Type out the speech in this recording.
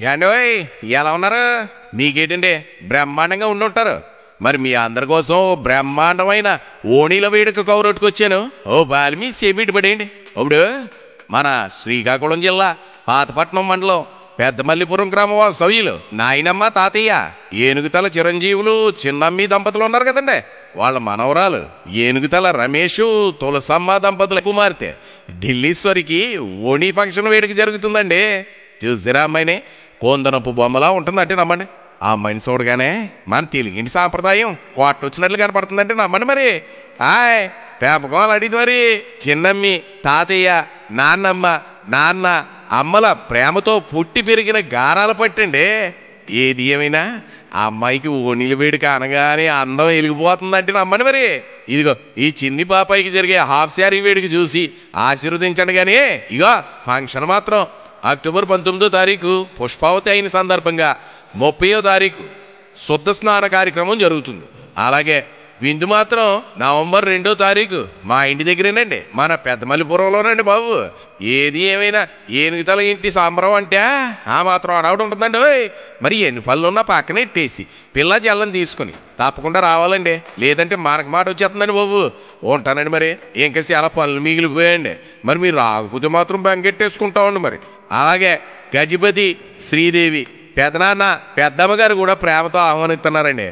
ఏండోయ్ ఎలా ఉన్నారు? మీకేంటండి బ్రహ్మాండంగా ఉండుంటారు. మరి మీ అందరి కోసం బ్రహ్మాండమైన ఓణీల వేడుక కౌరొట్టుకొచ్చాను. ఓ బాలిమి సెమిటి పడేయండి. ఇప్పుడు మన శ్రీకాకుళం జిల్లా పాతపట్నం మండలం పెద్దమల్లిపురం గ్రామ వాస్తవ్యులు నాయనమ్మ తాతయ్య ఏనుగుతల చిరంజీవులు చిన్నమ్మి దంపతులు ఉన్నారు కదండి. వాళ్ళ మనవరాలు ఏనుగుతల రమేష్ తులసమ్మ దంపతుల కుమార్తె ఢిల్లీశ్వరికి ఓణీ ఫంక్షన్ వేడుక జరుగుతుందండి. చూసిరా అమ్మాయిని కోందనపు బొమ్మలా ఉంటుందంటే నమ్మండి. ఆ అమ్మాయిని చూడగానే మన తెలుగింటి సాంప్రదాయం కొట్టొచ్చినట్లు కనపడుతుందంటే నమ్మండి. మరి ఆయ్ పేపకం అడిగింది. మరి చిన్నమ్మి తాతయ్య నాన్నమ్మ నాన్న అమ్మల ప్రేమతో పుట్టి పెరిగిన గారాల పట్టండి. ఏది ఏమైనా ఆ అమ్మాయికి ఓణీల వేడుక అనగానే అందం వెలిగిపోతుందంటే నమ్మండి. మరి ఇదిగో ఈ చిన్ని పాపాయికి జరిగే హాఫ్ శారీ వేడుక చూసి ఆశీర్వదించండి. కానీ ఇగో ఫంక్షన్ మాత్రం అక్టోబర్ 19వ తారీఖు పుష్పావతి అయిన సందర్భంగా 30వ తారీఖు శుద్ధ స్నాన కార్యక్రమం జరుగుతుంది. అలాగే విందు మాత్రం నవంబర్ 2వ తారీఖు మా ఇంటి దగ్గరేనండి, మన పెద్దమల్లిపురంలోనండి బాబు. ఏది ఏమైనా ఏనుగుతల ఇంటి సాంబరం అంటే ఆ మాత్రం అడవడం ఉంటుందండి. మరి ఎన్ని పనులు ఉన్నా పక్కన ఎట్టేసి పిల్ల జల్లని తీసుకుని తప్పకుండా రావాలండి. లేదంటే మనకు మాట వచ్చేస్తుందండి బాబు. ఉంటానండి. మరి ఇంకా చాలా పనులు మిగిలిపోయాయండి. మరి మీరు రాకపోతే మాత్రం బెంగెట్టేసుకుంటామండి. మరి అలాగే గజపతి శ్రీదేవి పెదనాన్న పెద్దమ్మ గారు కూడా ప్రేమతో ఆహ్వానిస్తున్నారండి.